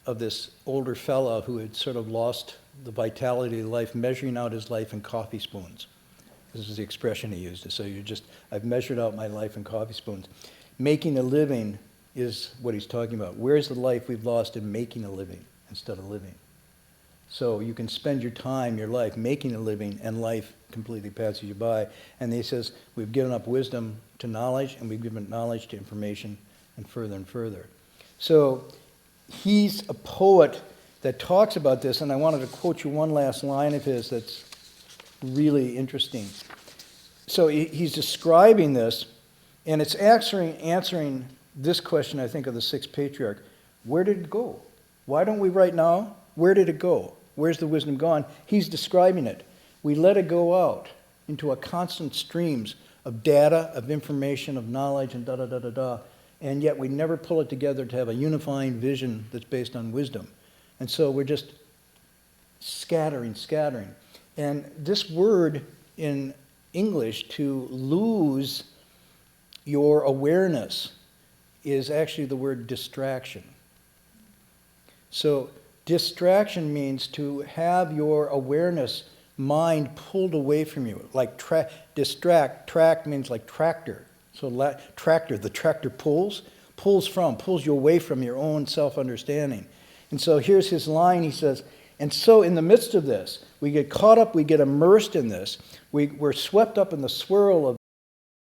Speaker 1: of this older fellow who had sort of lost the vitality of life, measuring out his life in coffee spoons. This is the expression he used. So I've measured out my life in coffee spoons. Making a living is what he's talking about. Where's the life we've lost in making a living instead of living? So you can spend your time, your life, making a living, and life completely passes you by. And he says, we've given up wisdom to knowledge, and we've given knowledge to information, and further and further. So he's a poet that talks about this, and I wanted to quote you one last line of his that's really interesting. So he's describing this, and it's answering this question, I think, of the Sixth Patriarch. Where did it go? Why don't we right now? Where did it go? Where's the wisdom gone? He's describing it. We let it go out into a constant streams of data, of information, of knowledge, and da-da-da-da-da. And yet we never pull it together to have a unifying vision that's based on wisdom. And so we're just scattering. And this word in English, to lose your awareness, is actually the word distraction. So distraction means to have your awareness mind pulled away from you. Like tract means like tractor. So tractor, the tractor pulls you away from your own self-understanding. And so here's his line, he says, and so in the midst of this, we get caught up, we get immersed in this, we're swept up in the swirl of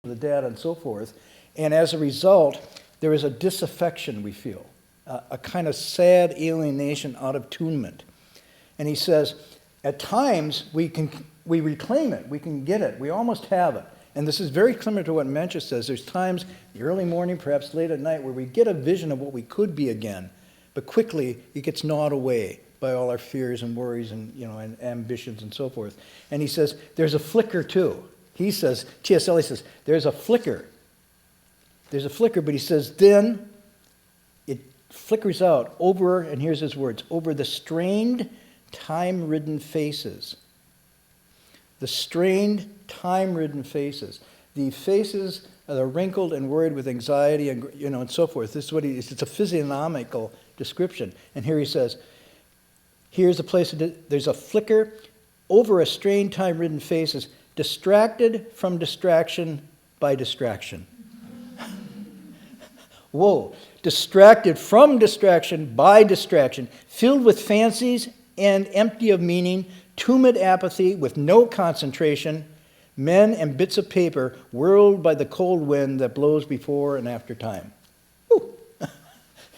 Speaker 1: the data and so forth, and as a result, there is a disaffection we feel, a kind of sad alienation out of tunement. And he says, at times we reclaim it, we can get it, we almost have it. And this is very similar to what Mencha says. There's times, the early morning, perhaps late at night, where we get a vision of what we could be again, but quickly it gets gnawed away by all our fears and worries and and ambitions and so forth. And he says, there's a flicker too. He says, T.S. Eliot says, there's a flicker. There's a flicker, but he says, then it flickers out over, and here's his words, over the strained, time-ridden faces. The strained, time-ridden faces. The faces are wrinkled and worried with anxiety and, and so forth. This is what it's a physiognomical description. And here he says, here's a place, there's a flicker over a strained, time-ridden faces, distracted from distraction by distraction. Whoa. Distracted from distraction by distraction, filled with fancies and empty of meaning, tumid apathy with no concentration, men and bits of paper whirled by the cold wind that blows before and after time. Whew.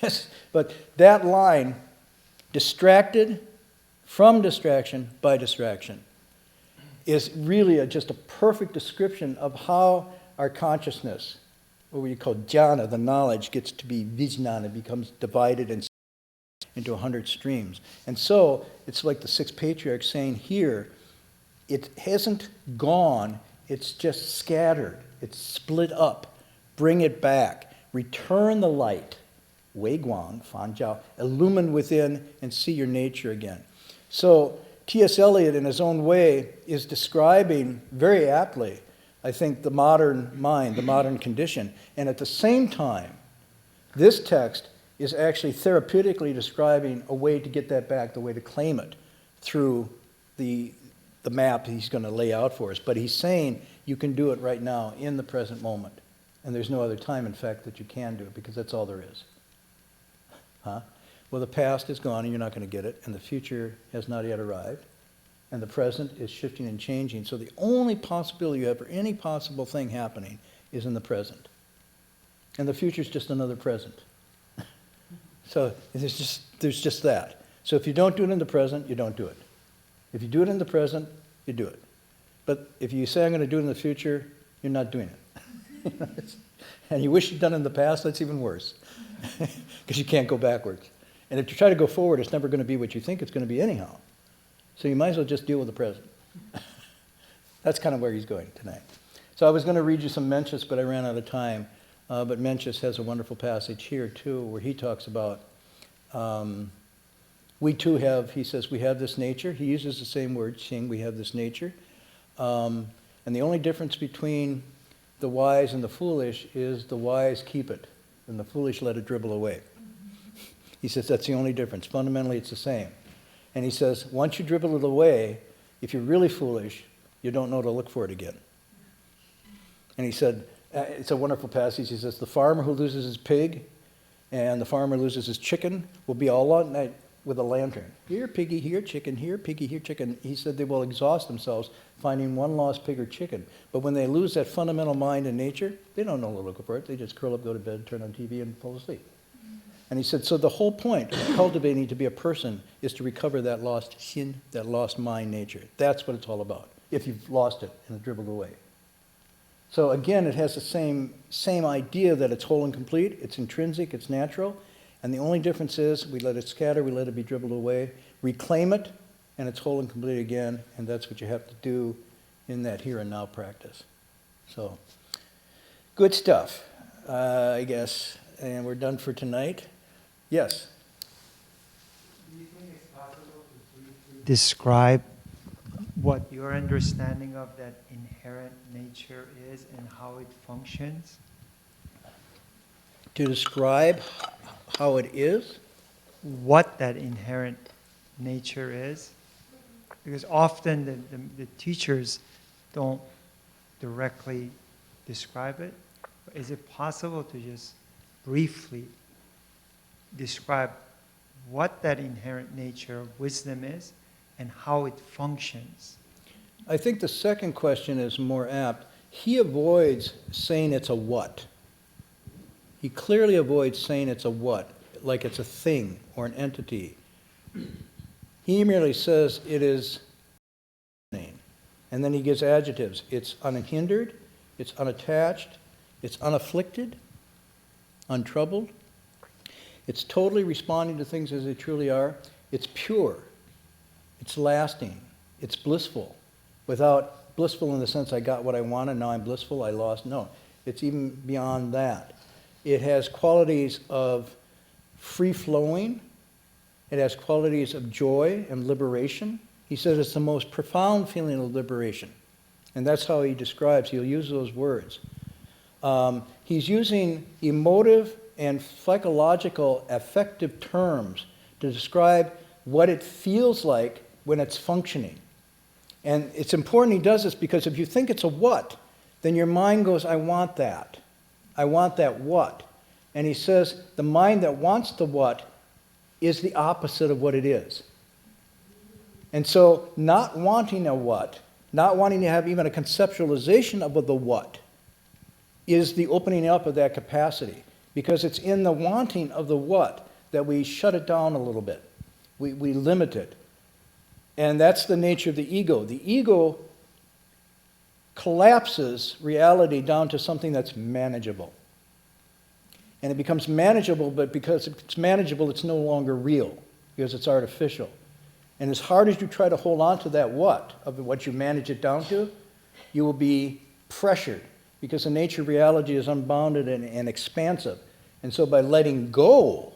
Speaker 1: Yes, but that line, distracted from distraction by distraction, is really just a perfect description of how our consciousness, what we call jhana, the knowledge, gets to be vijnana, it becomes divided and into 100 streams. And so it's like the Sixth Patriarch saying here, it hasn't gone, it's just scattered, it's split up. Bring it back, return the light, wei guang, fan jiao, illumine within and see your nature again. So T.S. Eliot, in his own way, is describing very aptly, I think, the modern mind, the modern condition. And at the same time, this text is actually therapeutically describing a way to get that back, the way to claim it through the map he's going to lay out for us. But he's saying you can do it right now in the present moment. And there's no other time, in fact, that you can do it, because that's all there is. Huh? Well, the past is gone and you're not going to get it, and the future has not yet arrived, and the present is shifting and changing. So the only possibility you have for any possible thing happening is in the present. And the future is just another present. So there's just that. So if you don't do it in the present, you don't do it. If you do it in the present, you do it. But if you say, I'm going to do it in the future, you're not doing it. And you wish you'd done it in the past, that's even worse. Because you can't go backwards. And if you try to go forward, it's never going to be what you think it's going to be anyhow. So you might as well just deal with the present. That's kind of where he's going tonight. So I was going to read you some Mencius, but I ran out of time. But Mencius has a wonderful passage here, too, where he talks about, we too have, he says, we have this nature. He uses the same word, Xing, we have this nature. And the only difference between the wise and the foolish is the wise keep it, and the foolish let it dribble away. He says that's the only difference. Fundamentally, it's the same. And he says, once you dribble it away, if you're really foolish, you don't know to look for it again. And he said, it's a wonderful passage. He says, the farmer who loses his pig and the farmer loses his chicken will be all out at night with a lantern. Here, piggy, here, chicken, here, piggy, here, chicken. He said they will exhaust themselves finding one lost pig or chicken. But when they lose that fundamental mind and nature, they don't know to look for it. They just curl up, go to bed, turn on TV, and fall asleep. And he said, so the whole point of cultivating to be a person is to recover that lost xin, that lost mind nature. That's what it's all about, if you've lost it and it dribbled away. So again, it has the same idea that it's whole and complete, it's intrinsic, it's natural, and the only difference is we let it scatter, we let it be dribbled away, reclaim it, and it's whole and complete again, and that's what you have to do in that here and now practice. So, good stuff, I guess, and we're done for tonight. Yes?
Speaker 2: Do you think it's possible to briefly describe what your understanding of that inherent nature is and how it functions?
Speaker 1: To describe how it is?
Speaker 2: What that inherent nature is? Because often the teachers don't directly describe it. Is it possible to just briefly describe what that inherent nature of wisdom is and how it functions?
Speaker 1: I think the second question is more apt. He avoids saying it's a what. He clearly avoids saying it's a what, like it's a thing or an entity. He merely says it is, and then he gives adjectives. It's unhindered, it's unattached, it's unafflicted, untroubled. It's totally responding to things as they truly are. It's pure. It's lasting. It's blissful, without blissful in the sense I got what I wanted, now I'm blissful, I lost. No, it's even beyond that. It has qualities of free-flowing. It has qualities of joy and liberation. He says it's the most profound feeling of liberation. And that's how he describes, he'll use those words. He's using emotive and psychological affective terms to describe what it feels like when it's functioning. And it's important he does this because if you think it's a what, then your mind goes, I want that. I want that what. And he says the mind that wants the what is the opposite of what it is. And so not wanting a what, not wanting to have even a conceptualization of the what, is the opening up of that capacity. Because it's in the wanting of the what that we shut it down a little bit. We limit it. And that's the nature of the ego. The ego collapses reality down to something that's manageable. And it becomes manageable, but because it's manageable, it's no longer real, because it's artificial. And as hard as you try to hold on to that what, of what you manage it down to, you will be pressured, because the nature of reality is unbounded and expansive. And so by letting go,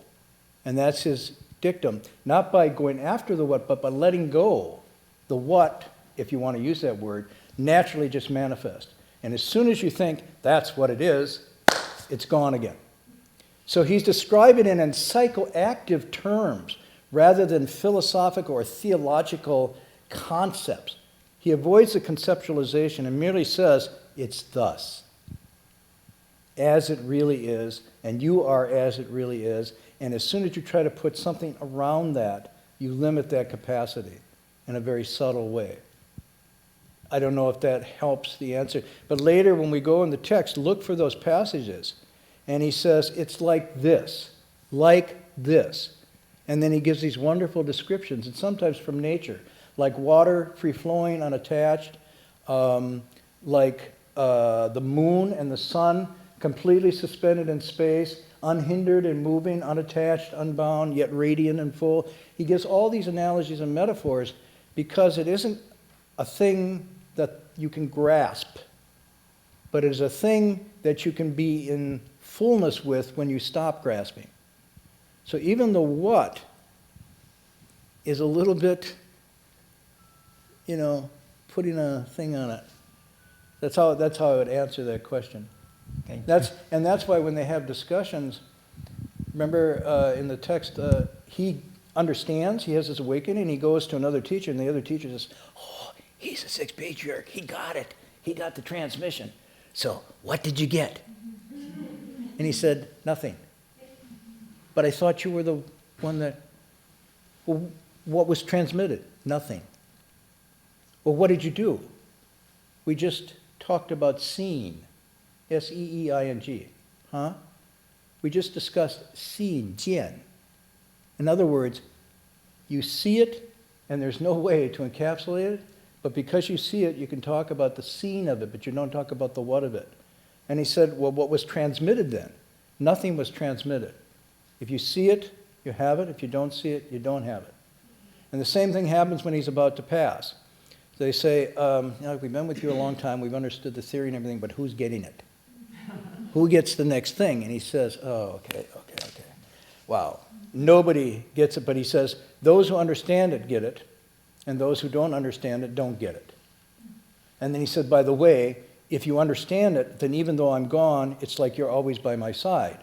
Speaker 1: and that's his dictum, not by going after the what, but by letting go, the what, if you want to use that word, naturally just manifests. And as soon as you think that's what it is, it's gone again. So he's describing it in psychoactive terms rather than philosophical or theological concepts. He avoids the conceptualization and merely says, it's thus, as it really is, and you are as it really is. And as soon as you try to put something around that, you limit that capacity in a very subtle way. I don't know if that helps the answer. But later when we go in the text, look for those passages. And he says, it's like this, like this. And then he gives these wonderful descriptions, and sometimes from nature, like water, free-flowing, unattached, like the moon and the sun, completely suspended in space, unhindered and moving, unattached, unbound, yet radiant and full. He gives all these analogies and metaphors because it isn't a thing that you can grasp, but it is a thing that you can be in fullness with when you stop grasping. So even the what is a little bit, putting a thing on it. That's how I would answer that question. That's why when they have discussions, remember in the text, he understands, he has this awakening, he goes to another teacher, and the other teacher says, oh, he's a Sixth Patriarch, he got it, he got the transmission. So what did you get? And he said, nothing. But I thought you were the one that, well, what was transmitted? Nothing. Well, what did you do? We just talked about seeing. S-E-E-I-N-G. Huh? We just discussed seeing, jian. In other words, you see it, and there's no way to encapsulate it, but because you see it, you can talk about the seeing of it, but you don't talk about the what of it. And he said, well, what was transmitted then? Nothing was transmitted. If you see it, you have it. If you don't see it, you don't have it. And the same thing happens when he's about to pass. They say, we've been with you a long time, we've understood the theory and everything, but who's getting it? Who gets the next thing? And he says, oh, okay. Wow. Nobody gets it, but he says, those who understand it get it, and those who don't understand it don't get it. And then he said, by the way, if you understand it, then even though I'm gone, it's like you're always by my side.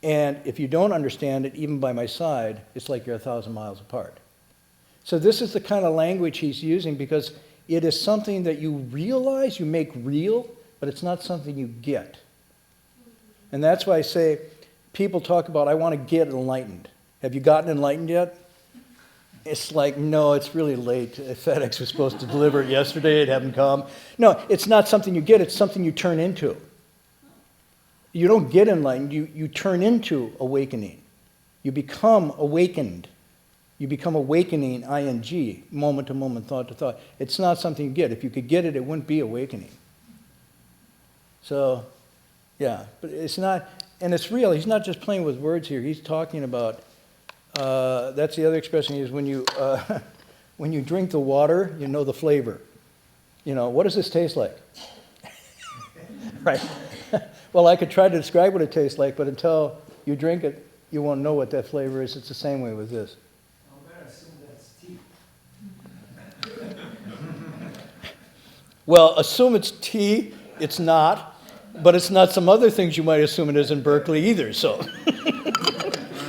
Speaker 1: And if you don't understand it, even by my side, it's like you're 1,000 miles apart. So this is the kind of language he's using because it is something that you realize, you make real, but it's not something you get. And that's why I say, people talk about, I want to get enlightened. Have you gotten enlightened yet? It's like, no, it's really late. FedEx was supposed to deliver it yesterday, it hadn't come. No, it's not something you get, it's something you turn into. You don't get enlightened, you turn into awakening. You become awakened. You become awakening, ing, moment to moment, thought to thought. It's not something you get. If you could get it, it wouldn't be awakening. So, yeah, but it's not, and it's real. He's not just playing with words here. He's talking about, that's the other expression is when you drink the water, you know the flavor. what does this taste like? Right? Well, I could try to describe what it tastes like, but until you drink it, you won't know what that flavor is. It's the same way with this.
Speaker 2: I'm going to assume that's tea.
Speaker 1: Well, assume it's tea. It's not, but it's not some other things you might assume it is in Berkeley either. So,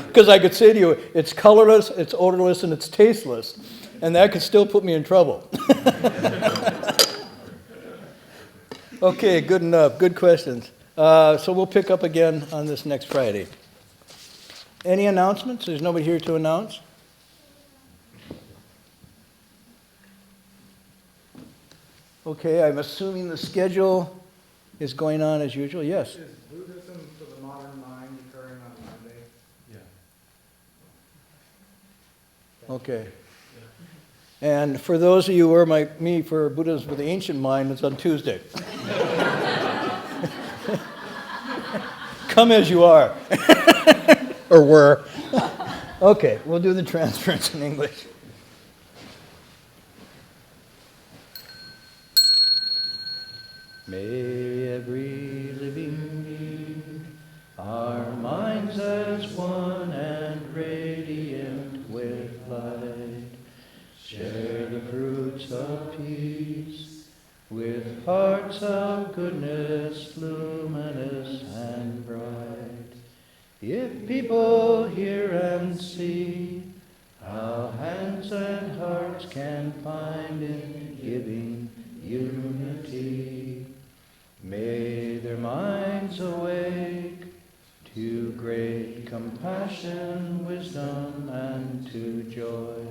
Speaker 1: because I could say to you, it's colorless, it's odorless, and it's tasteless, and that could still put me in trouble. Okay, good enough. Good questions. So we'll pick up again on this next Friday. Any announcements? There's nobody here to announce? Okay, I'm assuming the schedule is going on as usual. Yes?
Speaker 3: Is Buddhism for the modern mind occurring on Monday? Yeah.
Speaker 1: Okay. And for those of you who are like me for Buddhism for the ancient mind, it's on Tuesday. Come as you are. Or were. Okay, we'll do the transference in English. May every living being, our minds as one and radiant with light, share the fruits of peace, with hearts of goodness, luminous and bright. If people hear and see how hands and hearts can find in giving unity, may their minds awake to great compassion, wisdom, and to joy.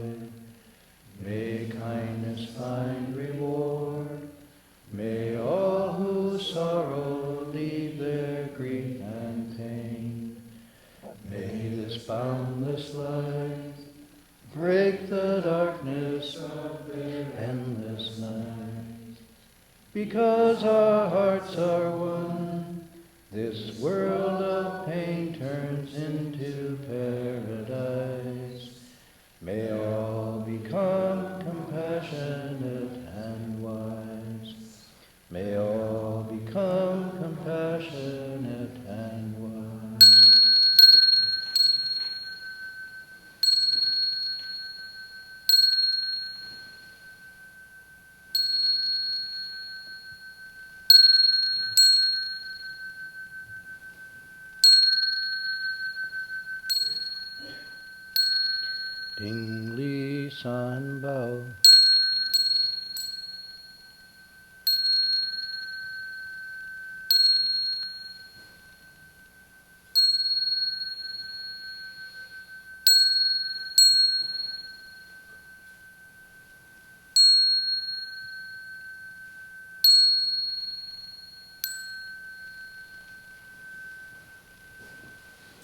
Speaker 1: May kindness find reward. May all who sorrow leave their grief and pain. May this boundless light break the darkness of their endless night. Because our hearts are one, this world of pain turns into paradise. May all become compassionate and wise. May all become compassionate and wise. Ding Li San Bao.